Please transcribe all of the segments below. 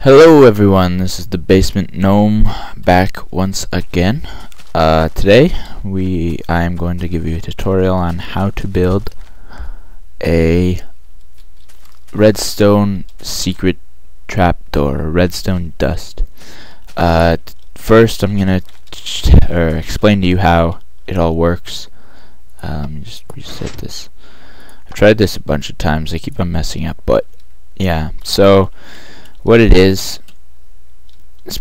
Hello everyone, this is the Basement Gnome back once again. Today I am going to give you a tutorial on how to build a redstone secret trapdoor, redstone dust. First I'm going to explain to you how it all works. Let me just reset this. I've tried this a bunch of times, I keep on messing up, but yeah, so what it is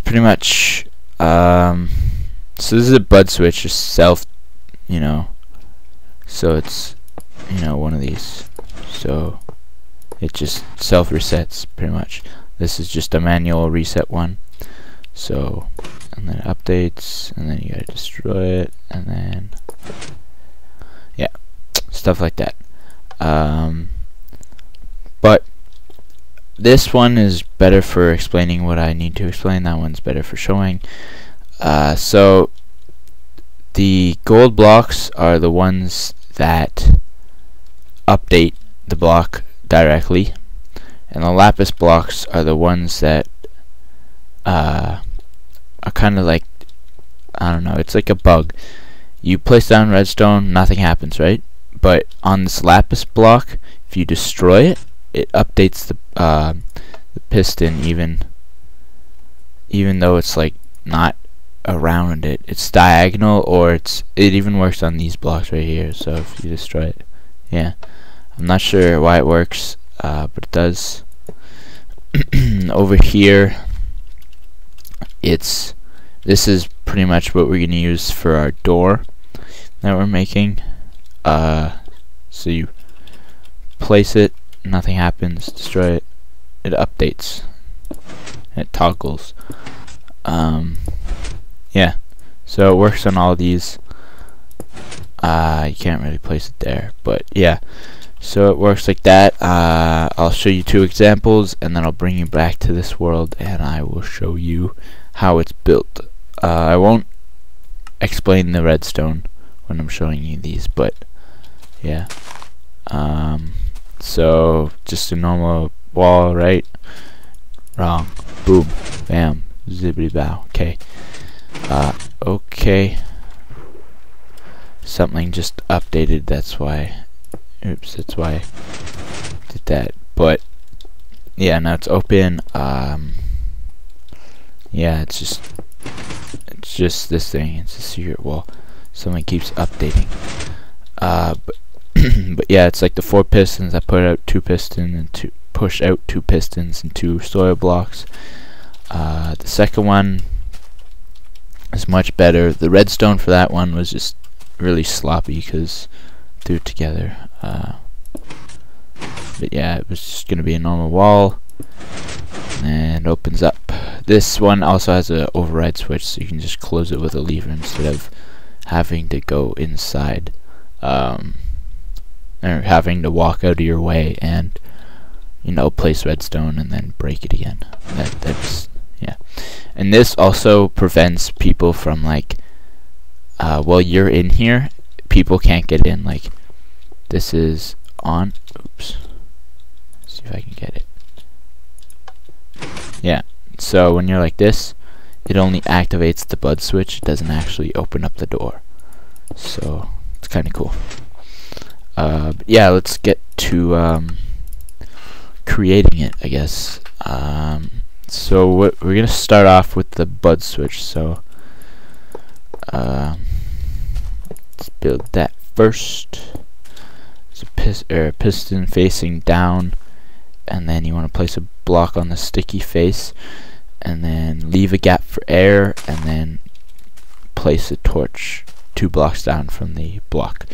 pretty much so this is a budswitch, just self, so it's one of these, so it just self resets pretty much. This is just a manual reset one, so and then it updates, and then you gotta destroy it, and then yeah, stuff like that. But this one is better for explaining what I need to explain. That one's better for showing. So the gold blocks are the ones that update the block directly, and the lapis blocks are the ones that are kind of like, I don't know, it's like a bug. You place down redstone, nothing happens, right? But on this lapis block, if you destroy it, it updates the piston even though it's like not around it. It's diagonal, or it even works on these blocks right here. So if you destroy it, yeah, I'm not sure why it works, but it does. Over here, this is pretty much what we're gonna use for our door that we're making. So you place it, nothing happens, destroy it, it updates, it toggles. Yeah, so it works on all these. You can't really place it there, but yeah, so it works like that. I'll show you two examples, and then I'll bring you back to this world, and I will show you how it's built. I won't explain the redstone when I'm showing you these, but yeah. So just a normal wall, right? Wrong. Boom. Bam. Zibbity bow. Okay. Okay. Something just updated, that's why. Oops, that's why I did that. But yeah, now it's open. Yeah, it's just this thing. It's a secret wall. Something keeps updating. But yeah, it's like the 4 pistons that put out 2 pistons and push out 2 pistons and 2 soil blocks. The second one is much better. The redstone for that one was just really sloppy because threw it together. But yeah, it was just gonna be a normal wall, and it opens up. This one also has an override switch, so you can just close it with a lever instead of having to go inside. Or having to walk out of your way and place redstone and then break it again. That's yeah. And this also prevents people from, like, while you're in here, people can't get in. Like, this is on. Oops. Let's see if I can get it. Yeah. So when you're like this, it only activates the bud switch. It doesn't actually open up the door. So it's kind of cool. But yeah, let's get to creating it, I guess. So we're gonna start off with the bud switch. So let's build that first. It's a piston facing down, and then you want to place a block on the sticky face, and then leave a gap for air, and then place a torch 2 blocks down from the block.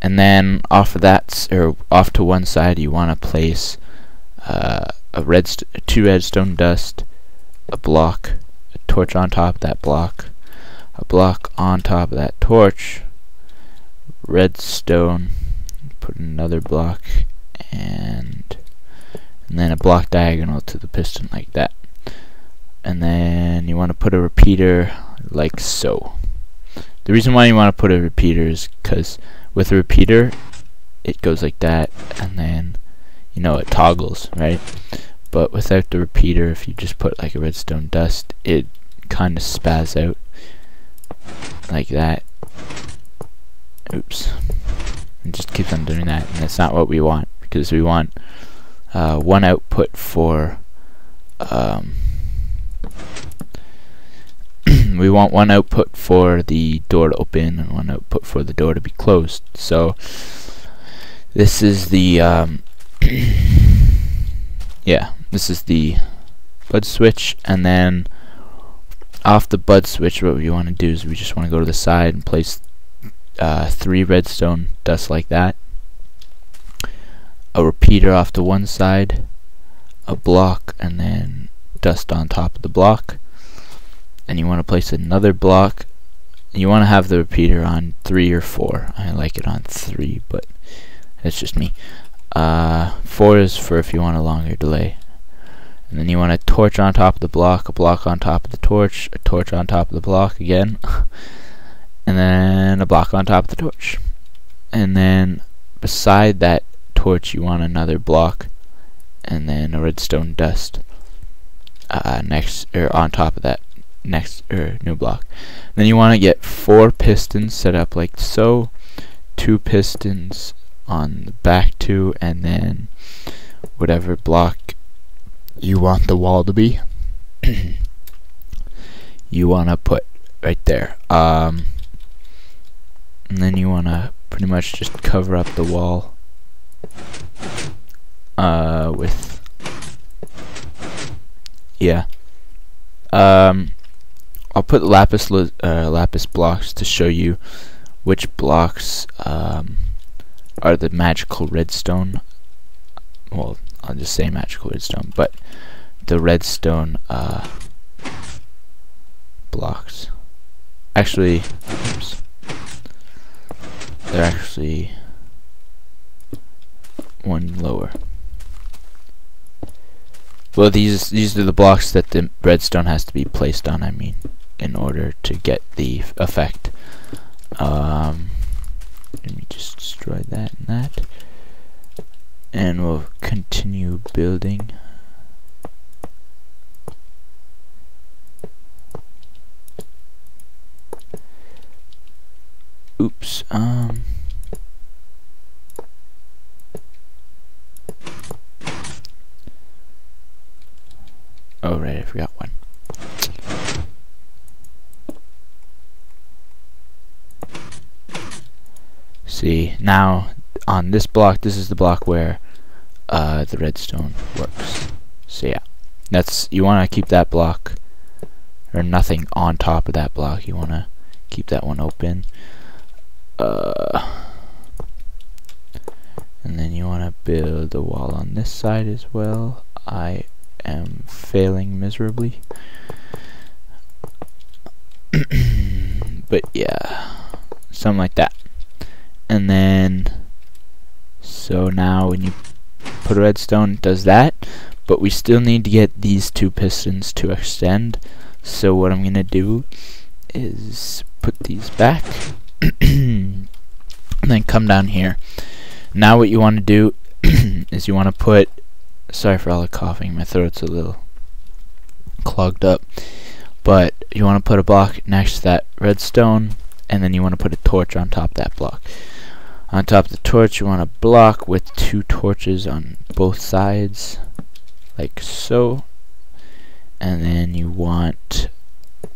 And then off of that, or off to one side, you want to place 2 redstone dust, a block, a torch on top of that block, a block on top of that torch, redstone, put another block, and then a block diagonal to the piston like that. And then you want to put a repeater like so. The reason why you want to put a repeater is because with a repeater it goes like that, and then it toggles, right? but without the repeater, if you just put like a redstone dust, it kind of spaz out like that. Oops. It just keeps on doing that, and that's not what we want, because we want one output for we want one output for the door to open and one output for the door to be closed. So this is the yeah, this is the bud switch, and then off the bud switch, what we want to do is we just want to go to the side and place 3 redstone dust like that, a repeater off to one side, a block, and then dust on top of the block. And you want to place another block. You want to have the repeater on 3 or 4. I like it on 3, but that's just me. 4 is for if you want a longer delay. And then you want a torch on top of the block, a block on top of the torch, a torch on top of the block again, and then a block on top of the torch. And then beside that torch you want another block, and then a redstone dust next, or on top of that next new block. Then you want to get 4 pistons set up like so, 2 pistons on the back 2, and then whatever block you want the wall to be you want to put right there, and then you want to pretty much just cover up the wall with I'll put lapis blocks to show you which blocks are the magical redstone. Well, I'll just say magical redstone, but the redstone blocks. Actually, oops, they're actually one lower. Well, these are the blocks that the redstone has to be placed on, I mean, in order to get the effect. Let me just destroy that and that, and we'll continue building. Oops. Oh right, I forgot one. See, now on this block, this is the block where the redstone works. So yeah, that's, you want to keep that block, or nothing on top of that block. You want to keep that one open. And then you want to build a wall on this side as well. I am failing miserably. But yeah, something like that. And then, so now when you put a redstone, it does that, but we still need to get these 2 pistons to extend. So what I'm gonna do is put these back and then come down here. Now what you want to do is you want to put, sorry for all the coughing, my throat's a little clogged up, but you want to put a block next to that redstone, and then you want to put a torch on top of that block. On top of the torch you want a block with 2 torches on both sides, like so, and then you want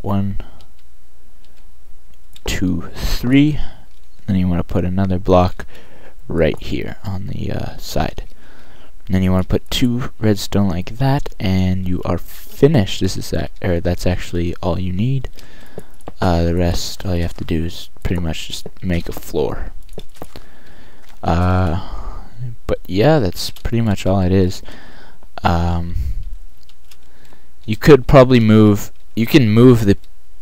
1, 2, 3, then you want to put another block right here on the side. And then you want to put 2 redstone like that, and you are finished. This is that's actually all you need. The rest, all you have to do is pretty much just make a floor. But yeah, that's pretty much all it is. You could probably move. You can move the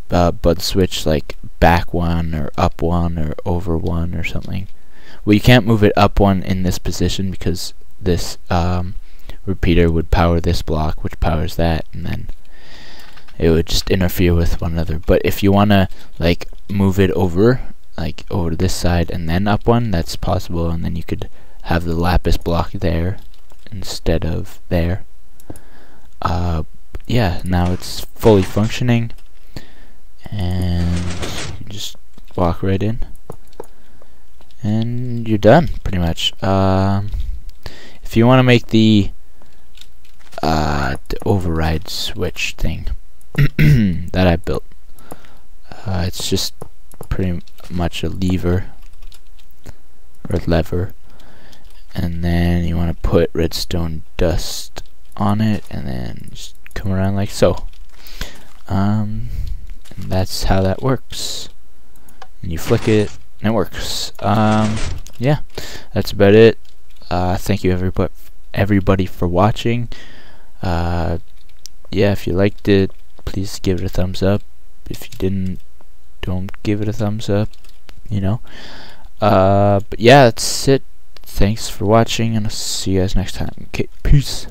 bud switch like back 1 or up 1 or over 1 or something. Well, you can't move it up 1 in this position because this repeater would power this block, which powers that, and then it would just interfere with one another. But if you want to like move it over, like over to this side and then up 1, that's possible, and then you could have the lapis block there instead of there. yeah, now it's fully functioning, and you just walk right in, and you're done, pretty much. If you want to make the override switch thing that I built, it's just pretty much a lever, and then you want to put redstone dust on it, and then just come around like so. And that's how that works. And you flick it, and it works. Yeah, that's about it. Thank you everybody for watching. Yeah, if you liked it, please give it a thumbs up. If you didn't, don't give it a thumbs up, you know. But yeah, that's it. Thanks for watching, and I'll see you guys next time. Okay, peace.